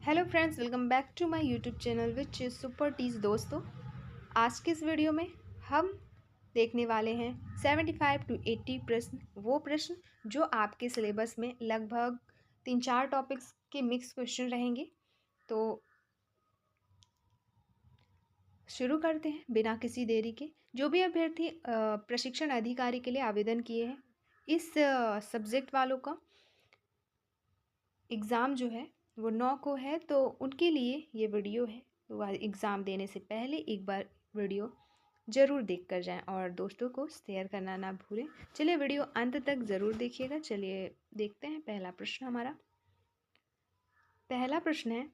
Hello friends, welcome back to my YouTube channel which is super teas. दोस्तों, आज के इस वीडियो में हम देखने वाले हैं 75 टू 80 प्रश्न, वो प्रश्न जो आपके सिलेबस में लगभग 3-4 टॉपिक्स के मिक्स क्वेश्चन रहेंगे। तो शुरू करते हैं बिना किसी देरी के। जो भी अभ्यर्थी प्रशिक्षण अधिकारी के लिए आवेदन किए हैं, इस सब्जेक्ट वालों का एग्ज़ाम जो है वो 9 को है, तो उनके लिए ये वीडियो है। तो एग्ज़ाम देने से पहले एक बार वीडियो ज़रूर देख कर जाएं और दोस्तों को शेयर करना ना भूलें। चलिए वीडियो अंत तक ज़रूर देखिएगा। चलिए देखते हैं पहला प्रश्न हमारा। पहला प्रश्न है,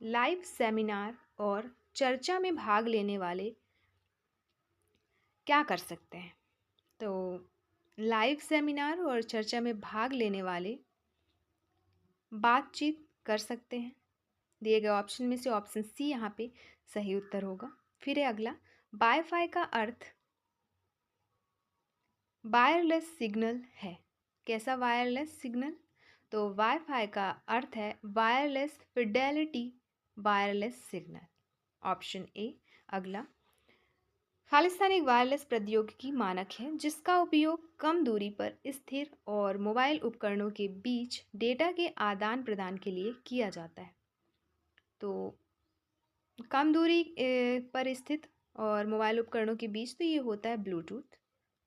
लाइव सेमिनार और चर्चा में भाग लेने वाले क्या कर सकते हैं? तो लाइव सेमिनार और चर्चा में भाग लेने वाले बातचीत कर सकते हैं। दिए गए ऑप्शन में से ऑप्शन सी यहाँ पे सही उत्तर होगा। फिर है अगला, वाईफाई का अर्थ वायरलेस सिग्नल है। कैसा वायरलेस सिग्नल? तो वाईफाई का अर्थ है wireless Fidelity wireless signal, option A. अगला, खालिस्तान एक वायरलेस प्रौद्योगिकी मानक है जिसका उपयोग कम दूरी पर स्थिर और मोबाइल उपकरणों के बीच डेटा के आदान प्रदान के लिए किया जाता है। तो कम दूरी पर स्थित और मोबाइल उपकरणों के बीच तो ये होता है ब्लूटूथ,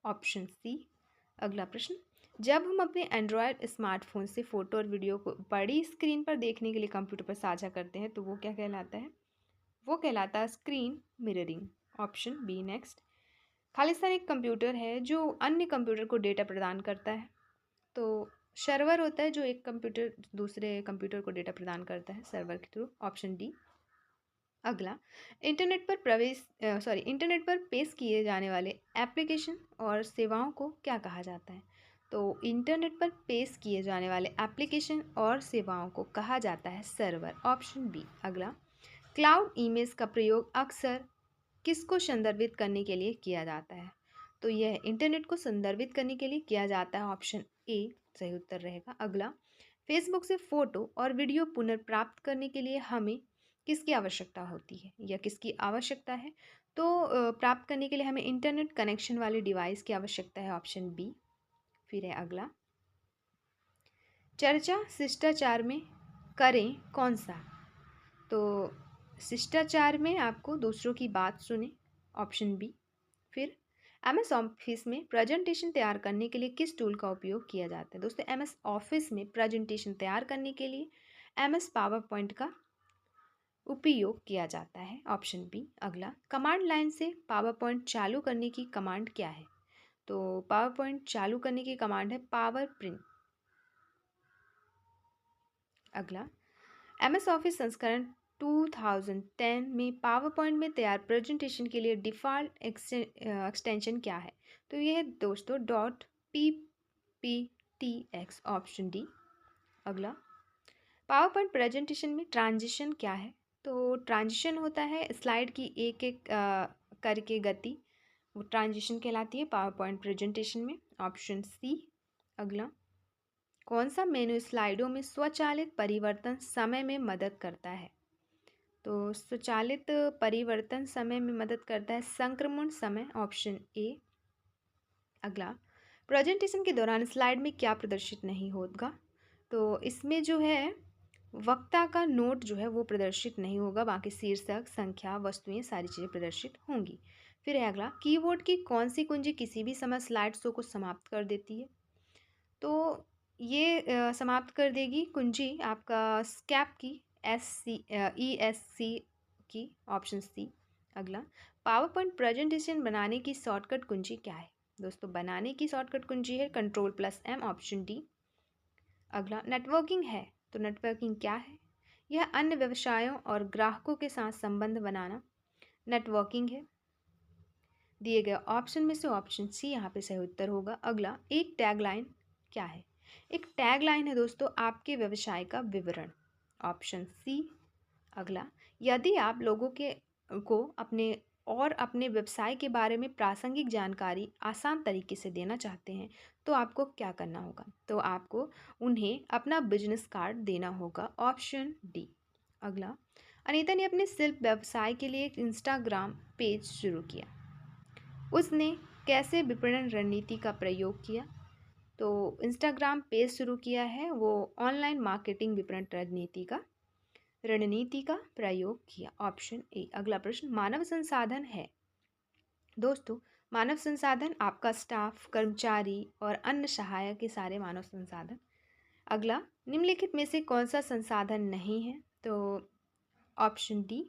ऑप्शन सी। अगला प्रश्न, जब हम अपने एंड्रॉयड स्मार्टफोन से फ़ोटो और वीडियो को बड़ी स्क्रीन पर देखने के लिए कंप्यूटर पर साझा करते हैं तो वो क्या कहलाता है? वो कहलाता है screen mirroring, option B. Next, Khalistan एक कंप्यूटर है जो अन्य कंप्यूटर को डेटा प्रदान करता है। तो सर्वर होता है जो एक कंप्यूटर दूसरे कंप्यूटर को डेटा प्रदान करता है सर्वर के थ्रू, ऑप्शन डी। अगला, इंटरनेट पर पेश किए जाने वाले एप्लीकेशन और सेवाओं को क्या कहा जाता है? तो इंटरनेट पर पेश किए जाने वाले एप्लीकेशन और सेवाओं को कहा जाता है सर्वर, ऑप्शन बी। अगला, क्लाउड इमेज का प्रयोग अक्सर किसको संदर्भित करने के लिए किया जाता है? तो यह इंटरनेट को संदर्भित करने के लिए किया जाता है, ऑप्शन ए सही उत्तर रहेगा। अगला, फेसबुक से फ़ोटो और वीडियो पुनर्प्राप्त करने के लिए हमें किसकी आवश्यकता होती है या किसकी आवश्यकता है? तो प्राप्त करने के लिए हमें इंटरनेट कनेक्शन वाले डिवाइस की आवश्यकता है, ऑप्शन बी। फिर है अगला, चर्चा शिष्टाचार में करें कौन सा? तो शिष्टाचार में आपको दूसरों की बात सुने, ऑप्शन बी। फिर एमएस ऑफिस में प्रेजेंटेशन तैयार करने के लिए किस टूल का उपयोग किया जाता है? दोस्तों, एमएस ऑफिस में प्रेजेंटेशन तैयार करने के लिए एमएस पावर पॉइंट का उपयोग किया जाता है, ऑप्शन बी। अगला, कमांड लाइन से पावर पॉइंट चालू करने की कमांड क्या है? तो पावर पॉइंट चालू करने की कमांड है पावर प्रिंट। अगला, एमएस ऑफिस संस्करण 2010 में पावर पॉइंट में तैयार प्रेजेंटेशन के लिए डिफ़ॉल्ट एक्सटेंशन क्या है? तो ये है दोस्तों .pptx, ऑप्शन डी। अगला, पावर पॉइंट प्रेजेंटेशन में ट्रांजिशन क्या है? तो ट्रांजिशन होता है स्लाइड की एक एक करके गति, वो ट्रांजिशन कहलाती है पावर पॉइंट प्रेजेंटेशन में, ऑप्शन सी। अगला, कौन सा मेनू स्लाइडों में स्वचालित परिवर्तन समय में मदद करता है? तो स्वचालित परिवर्तन समय में मदद करता है संक्रमण समय, ऑप्शन ए। अगला, प्रेजेंटेशन के दौरान स्लाइड में क्या प्रदर्शित नहीं होगा? तो इसमें जो है वक्ता का नोट जो है वो प्रदर्शित नहीं होगा, बाकी शीर्षक, संख्या, वस्तुएं सारी चीज़ें प्रदर्शित होंगी। फिर है अगला, कीबोर्ड की कौन सी कुंजी किसी भी समय स्लाइड शो को समाप्त कर देती है? तो ये समाप्त कर देगी कुंजी आपका स्कैप की ESC की, ऑप्शन सी। अगला, पावर पॉइंट प्रेजेंटेशन बनाने की शॉर्टकट कुंजी क्या है? दोस्तों, बनाने की शॉर्टकट कुंजी है Ctrl+M, ऑप्शन डी। अगला, नेटवर्किंग है, तो नेटवर्किंग क्या है? यह अन्य व्यवसायों और ग्राहकों के साथ संबंध बनाना नेटवर्किंग है। दिए गए ऑप्शन में से ऑप्शन सी यहाँ पे सही उत्तर होगा। अगला, एक टैगलाइन क्या है? एक टैगलाइन है दोस्तों आपके व्यवसाय का विवरण, ऑप्शन सी। अगला, यदि आप लोगों को अपने व्यवसाय के बारे में प्रासंगिक जानकारी आसान तरीके से देना चाहते हैं तो आपको क्या करना होगा? तो आपको उन्हें अपना बिजनेस कार्ड देना होगा, ऑप्शन डी। अगला, अनीता ने अपने शिल्प व्यवसाय के लिए एक इंस्टाग्राम पेज शुरू किया। उसने कैसे विपणन रणनीति का प्रयोग किया? तो इंस्टाग्राम पेज शुरू किया है, वो ऑनलाइन मार्केटिंग विपणन रणनीति का प्रयोग किया। Option A. अगला प्रश्न, मानव संसाधन है। दोस्तों, मानव संसाधन आपका स्टाफ, कर्मचारी और अन्य सहायक के सारे मानव संसाधन। अगला, निम्नलिखित में से कौन सा संसाधन नहीं है? तो ऑप्शन डी,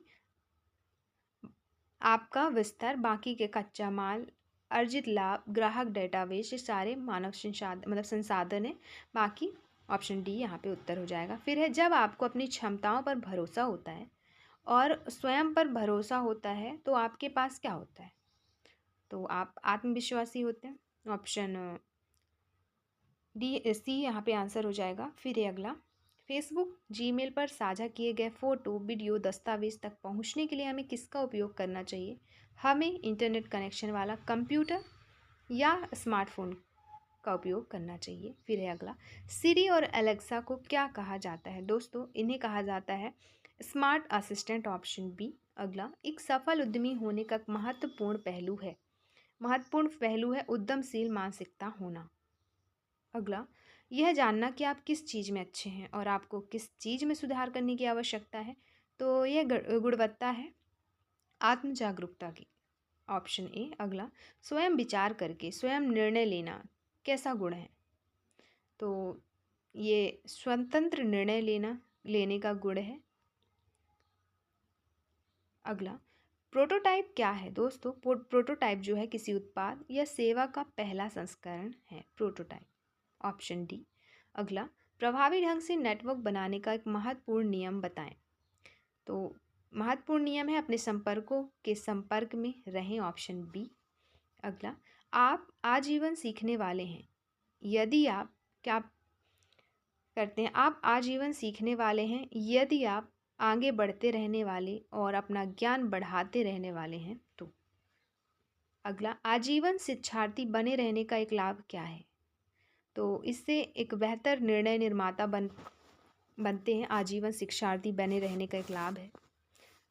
आपका विस्तार, बाकी के कच्चा माल, अर्जित लाभ, ग्राहक डेटाबेस, ये सारे मानव संसाधन है। बाकी ऑप्शन डी यहाँ पे उत्तर हो जाएगा। फिर है, जब आपको अपनी क्षमताओं पर भरोसा होता है और स्वयं पर भरोसा होता है तो आपके पास क्या होता है? तो आप आत्मविश्वासी होते हैं। ऑप्शन डी सी यहाँ पे आंसर हो जाएगा। फिर है अगला, फेसबुक, जीमेल पर साझा किए गए फ़ोटो, वीडियो, दस्तावेज तक पहुँचने के लिए हमें किसका उपयोग करना चाहिए? हमें इंटरनेट कनेक्शन वाला कंप्यूटर या स्मार्टफोन का उपयोग करना चाहिए। फिर है अगला, सिरी और एलेक्सा को क्या कहा जाता है? दोस्तों, इन्हें कहा जाता है स्मार्ट असिस्टेंट। Option B. अगला, एक सफल उद्यमी होने का महत्वपूर्ण पहलू है उद्यमशील मानसिकता होना। अगला, यह जानना कि आप किस चीज़ में अच्छे हैं और आपको किस चीज़ में सुधार करने की आवश्यकता है। तो यह गुणवत्ता है आत्म जागरूकता की। Option A. अगला, स्वयं विचार करके स्वयं निर्णय लेना कैसा गुण है? तो ये स्वतंत्र निर्णय लेने का गुण है। अगला, प्रोटोटाइप क्या है? दोस्तों, प्रोटोटाइप जो है किसी उत्पाद या सेवा का पहला संस्करण है प्रोटोटाइप। Option D. अगला, प्रभावी ढंग से नेटवर्क बनाने का एक महत्वपूर्ण नियम बताएं। तो महत्वपूर्ण नियम है अपने संपर्कों के संपर्क में रहें। Option B. अगला, आप आजीवन सीखने वाले हैं। यदि आप क्या करते हैं? आप आजीवन सीखने वाले हैं यदि आप आगे बढ़ते रहने वाले और अपना ज्ञान बढ़ाते रहने वाले हैं तो। अगला, आजीवन शिक्षार्थी बने रहने का एक लाभ क्या है? तो इससे एक बेहतर निर्णय निर्माता बनते हैं। आजीवन शिक्षार्थी बने रहने का एक लाभ है।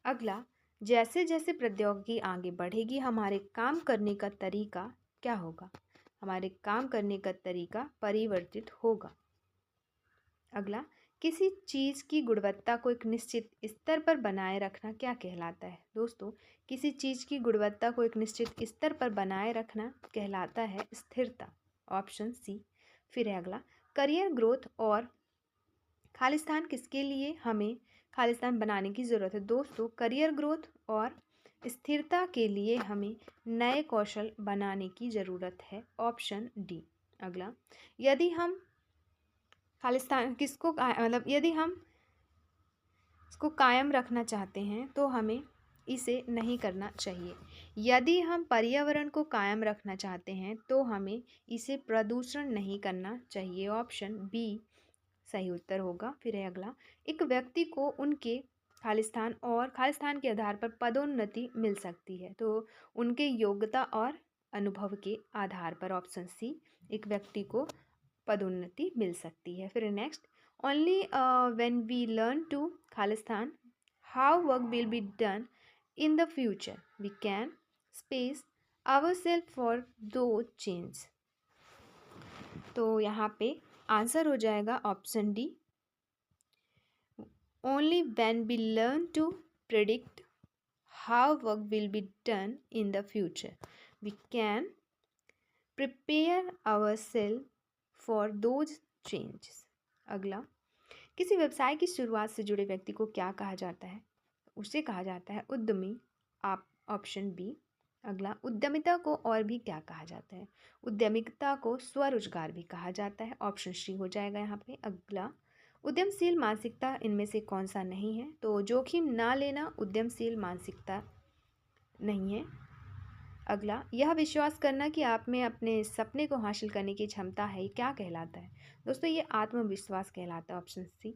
अगला, जैसे जैसे प्रौद्योगिकी आगे बढ़ेगी हमारे काम करने का तरीका क्या होगा? हमारे काम करने का तरीका परिवर्तित होगा। अगला, किसी चीज़ की गुणवत्ता को एक निश्चित स्तर पर बनाए रखना क्या कहलाता है? दोस्तों, किसी चीज़ की गुणवत्ता को एक निश्चित स्तर पर बनाए रखना कहलाता है स्थिरता। Option C. फिर है अगला, करियर ग्रोथ और खालिस्तान किसके लिए हमें खालिस्तान बनाने की ज़रूरत है? दोस्तों, करियर ग्रोथ और स्थिरता के लिए हमें नए कौशल बनाने की ज़रूरत है। Option D. अगला, यदि हम खालिस्तान यदि हम इसको कायम रखना चाहते हैं तो हमें इसे नहीं करना चाहिए। यदि हम पर्यावरण को कायम रखना चाहते हैं तो हमें इसे प्रदूषण नहीं करना चाहिए। ऑप्शन बी सही उत्तर होगा। फिर है अगला, एक व्यक्ति को उनके खालिस्तान के आधार पर पदोन्नति मिल सकती है। तो उनके योग्यता और अनुभव के आधार पर। ऑप्शन सी, एक व्यक्ति को पदोन्नति मिल सकती है। फिर next, only when we learn to Khalistan how work will be done in the future we can space ourself for those change. तो यहाँ पे आंसर हो जाएगा option D. Only when we learn to predict how work will be done in the future we can prepare ourself for those changes. अगला, किसी व्यवसाय की शुरुआत से जुड़े व्यक्ति को क्या कहा जाता है? उसे कहा जाता है उद्यमी। आप ऑप्शन बी। अगला, उद्यमिता को और भी क्या कहा जाता है? उद्यमिता को स्वरोजगार भी कहा जाता है। ऑप्शन सी हो जाएगा यहाँ पे। अगला, उद्यमशील मानसिकता इनमें से कौन सा नहीं है? तो जोखिम ना लेना उद्यमशील मानसिकता नहीं है। अगला, यह विश्वास करना कि आप में अपने सपने को हासिल करने की क्षमता है, ये क्या कहलाता है? दोस्तों, ये आत्मविश्वास कहलाता है। Option C.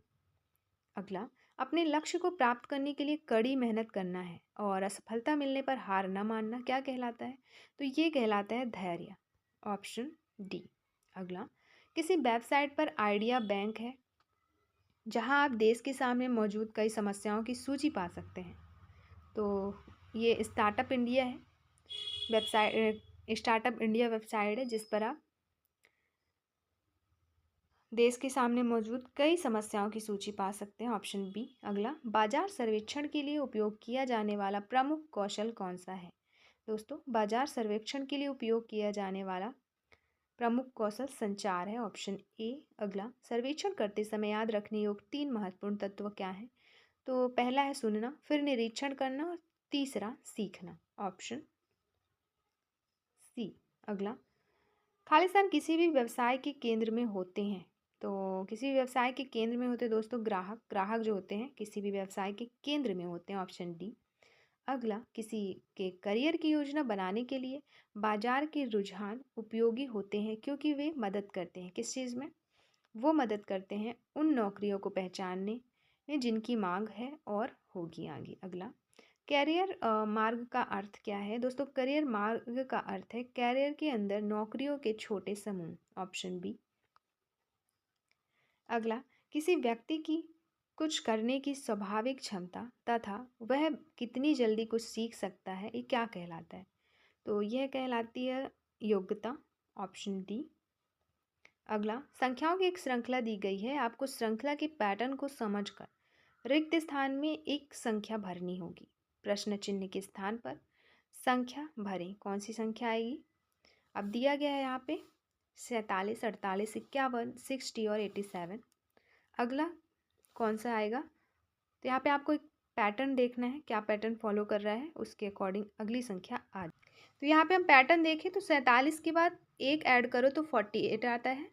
अगला, अपने लक्ष्य को प्राप्त करने के लिए कड़ी मेहनत करना है और असफलता मिलने पर हार न मानना क्या कहलाता है? तो ये कहलाता है धैर्य। Option D. अगला, किसी वेबसाइट पर आइडिया बैंक है जहां आप देश के सामने मौजूद कई समस्याओं की सूची पा सकते हैं। तो ये स्टार्टअप इंडिया है, वेबसाइट स्टार्टअप इंडिया वेबसाइट है जिस पर आप देश के सामने मौजूद कई समस्याओं की सूची पा सकते हैं। Option B. अगला, बाजार सर्वेक्षण के लिए उपयोग किया जाने वाला प्रमुख कौशल कौन सा है? दोस्तों, बाजार सर्वेक्षण के लिए उपयोग किया जाने वाला प्रमुख कौशल संचार है। Option A. अगला, सर्वेक्षण करते समय याद रखने योग्य 3 महत्वपूर्ण तत्व क्या हैं? तो पहला है सुनना, फिर निरीक्षण करना और तीसरा सीखना। Option C. अगला, खालिस्तान किसी भी व्यवसाय के केंद्र में होते हैं। तो किसी भी व्यवसाय के केंद्र में होते हैं दोस्तों ग्राहक जो होते हैं किसी भी व्यवसाय के केंद्र में होते हैं। Option D. अगला, किसी के करियर की योजना बनाने के लिए बाजार के रुझान उपयोगी होते हैं क्योंकि वे मदद करते हैं किस चीज़ में? वो मदद करते हैं उन नौकरियों को पहचानने में जिनकी मांग है और होगी आगे। अगला, कैरियर मार्ग का अर्थ क्या है? दोस्तों, करियर मार्ग का अर्थ है कैरियर के अंदर नौकरियों के छोटे समूह। Option B. अगला, किसी व्यक्ति की कुछ करने की स्वाभाविक क्षमता तथा वह कितनी जल्दी कुछ सीख सकता है, ये क्या कहलाता है? तो यह कहलाती है योग्यता। Option D. अगला, संख्याओं की एक श्रृंखला दी गई है, आपको श्रृंखला के पैटर्न को समझकर रिक्त स्थान में एक संख्या भरनी होगी। प्रश्न चिन्ह के स्थान पर संख्या भरें। कौन सी संख्या आएगी? अब दिया गया है यहाँ पे 47, 48, 51, 60 और 87। अगला कौन सा आएगा? तो यहाँ पे आपको एक पैटर्न देखना है, क्या पैटर्न फॉलो कर रहा है, उसके अकॉर्डिंग अगली संख्या आ। तो यहाँ पे हम पैटर्न देखें तो 47 के बाद एक ऐड करो तो 48 आता है,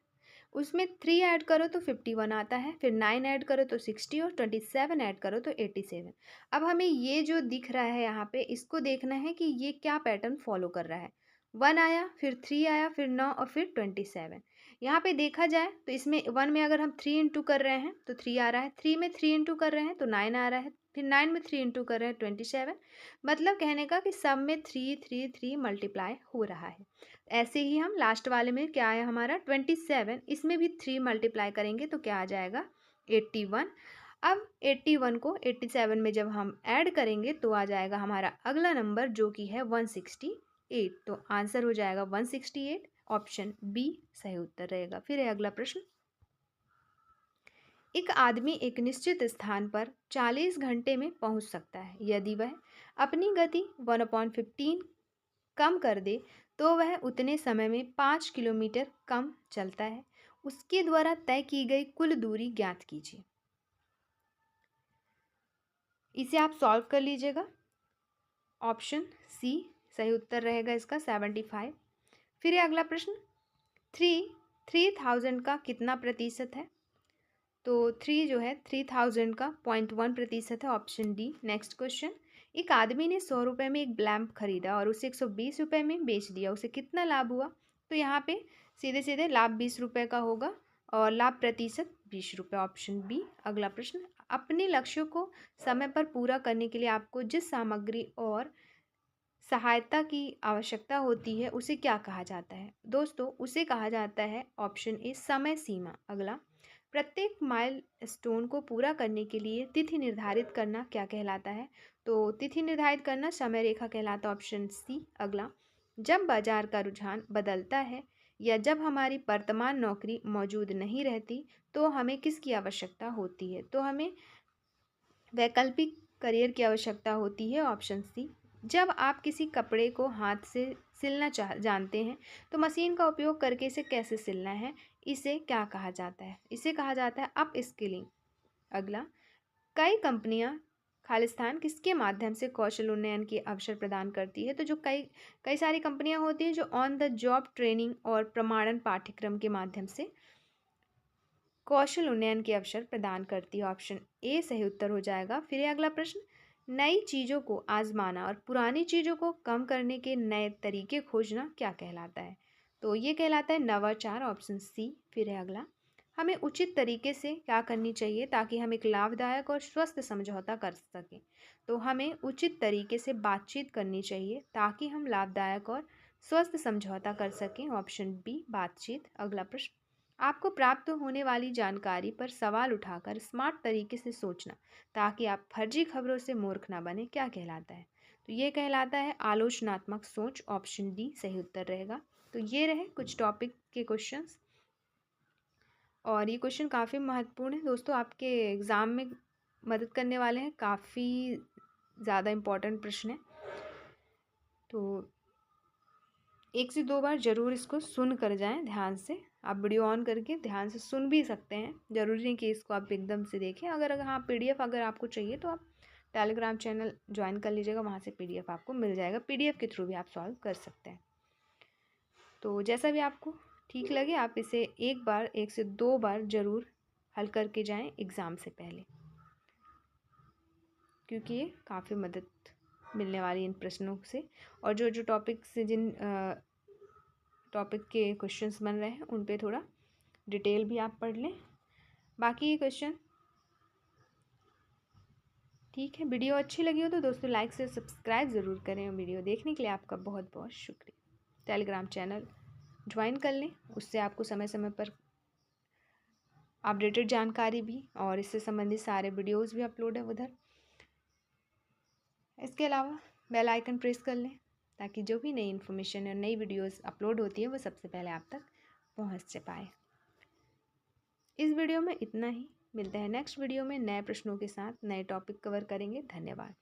उसमें 3 ऐड करो तो 51 आता है, फिर 9 ऐड करो तो 60 और 27 ऐड करो तो 87। अब हमें ये जो दिख रहा है यहाँ पे इसको देखना है कि ये क्या पैटर्न फॉलो कर रहा है। 1 आया, फिर 3 आया, फिर 9 और फिर 27। यहाँ पे देखा जाए तो इसमें 1 में अगर हम 3 इंटू कर रहे हैं तो 3 आ रहा है, 3 में 3 इंटू कर रहे हैं तो 9 आ रहा है, फिर 9 में 3 इंटू कर रहे हैं 27। मतलब कहने का कि सब में 3 3 3 मल्टीप्लाई हो रहा है। ऐसे ही हम लास्ट वाले में क्या आया हमारा 27, इसमें भी 3 मल्टीप्लाई करेंगे तो क्या आ जाएगा 81। अब 81 को 87 में जब हम ऐड करेंगे तो आ जाएगा हमारा अगला नंबर जो कि है 168। तो आंसर हो जाएगा 168। ऑप्शन बी सही उत्तर रहेगा। फिर है अगला प्रश्न, एक आदमी एक निश्चित स्थान पर 40 घंटे में पहुंच सकता है यदि वह अपनी गति 1/15 कम कर दे तो वह उतने समय में 5 किलोमीटर कम चलता है। उसके द्वारा तय की गई कुल दूरी ज्ञात कीजिए। इसे आप सॉल्व कर लीजिएगा। ऑप्शन सी सही उत्तर रहेगा इसका 75। फिर अगला प्रश्न, 3000 का कितना प्रतिशत है? तो 3 जो है 3000 का 0.1% है। Option D. नेक्स्ट क्वेश्चन, एक आदमी ने 100 रुपये में एक लैंप खरीदा और उसे 120 रुपये में बेच दिया, उसे कितना लाभ हुआ? तो यहाँ पे सीधे सीधे लाभ 20 रुपये का होगा और लाभ प्रतिशत 20 रुपये। Option B. अगला प्रश्न, अपने लक्ष्यों को समय पर पूरा करने के लिए आपको जिस सामग्री और सहायता की आवश्यकता होती है उसे क्या कहा जाता है? दोस्तों, उसे कहा जाता है ऑप्शन ए समय सीमा। अगला, प्रत्येक माइलस्टोन को पूरा करने के लिए तिथि निर्धारित करना क्या कहलाता है? तो तिथि निर्धारित करना समय रेखा कहलाता है। Option C. अगला, जब बाजार का रुझान बदलता है या जब हमारी वर्तमान नौकरी मौजूद नहीं रहती तो हमें किसकी आवश्यकता होती है? तो हमें वैकल्पिक करियर की आवश्यकता होती है। Option C. जब आप किसी कपड़े को हाथ से सिलना जानते हैं तो मशीन का उपयोग करके इसे कैसे सिलना है, इसे क्या कहा जाता है? इसे कहा जाता है अप स्किलिंग। अगला, कई कंपनियां खालिस्तान किसके माध्यम से कौशल उन्नयन के अवसर प्रदान करती है? तो जो कई कई सारी कंपनियां होती हैं जो ऑन द जॉब ट्रेनिंग और प्रमाणन पाठ्यक्रम के माध्यम से कौशल उन्नयन के अवसर प्रदान करती है। ऑप्शन ए सही उत्तर हो जाएगा। फिर अगला प्रश्न, नई चीज़ों को आजमाना और पुरानी चीज़ों को कम करने के नए तरीके खोजना क्या कहलाता है? तो ये कहलाता है नवाचार। Option C. फिर है अगला, हमें उचित तरीके से क्या करनी चाहिए ताकि हम एक लाभदायक और स्वस्थ समझौता कर सकें? तो हमें उचित तरीके से बातचीत करनी चाहिए ताकि हम लाभदायक और स्वस्थ समझौता कर सकें। ऑप्शन बी बातचीत। अगला प्रश्न, आपको प्राप्त होने वाली जानकारी पर सवाल उठाकर स्मार्ट तरीके से सोचना ताकि आप फर्जी खबरों से मूर्ख ना बने, क्या कहलाता है? तो ये कहलाता है आलोचनात्मक सोच। ऑप्शन डी सही उत्तर रहेगा। तो ये रहे कुछ टॉपिक के क्वेश्चंस, और ये क्वेश्चन काफ़ी महत्वपूर्ण है दोस्तों, आपके एग्ज़ाम में मदद करने वाले हैं। काफ़ी ज़्यादा इम्पोर्टेंट प्रश्न है, तो 1 से 2 बार ज़रूर इसको सुन कर जाएं ध्यान से। आप वीडियो ऑन करके ध्यान से सुन भी सकते हैं, ज़रूरी नहीं कि इसको आप एकदम से देखें। अगर हाँ PDF अगर आपको चाहिए तो आप टेलीग्राम चैनल ज्वाइन कर लीजिएगा, वहाँ से PDF आपको मिल जाएगा। PDF के थ्रू भी आप सॉल्व कर सकते हैं। तो जैसा भी आपको ठीक लगे आप इसे एक बार 1 से 2 बार ज़रूर हल करके जाएं एग्ज़ाम से पहले, क्योंकि ये काफ़ी मदद मिलने वाली इन प्रश्नों से। और जो जो टॉपिक से जिन टॉपिक के क्वेश्चंस बन रहे हैं उन पे थोड़ा डिटेल भी आप पढ़ लें। बाकी ये क्वेश्चन ठीक है। वीडियो अच्छी लगी हो तो दोस्तों लाइक से सब्सक्राइब ज़रूर करें। वीडियो देखने के लिए आपका बहुत बहुत शुक्रिया। टेलीग्राम चैनल ज्वाइन कर लें, उससे आपको समय समय पर अपडेटेड जानकारी भी और इससे संबंधित सारे वीडियोस भी अपलोड है उधर। इसके अलावा बेल आइकन प्रेस कर लें ताकि जो भी नई इन्फॉर्मेशन और नई वीडियोस अपलोड होती है वो सबसे पहले आप तक पहुंच पाए। इस वीडियो में इतना ही। मिलते हैं नेक्स्ट वीडियो में नए प्रश्नों के साथ, नए टॉपिक कवर करेंगे। धन्यवाद।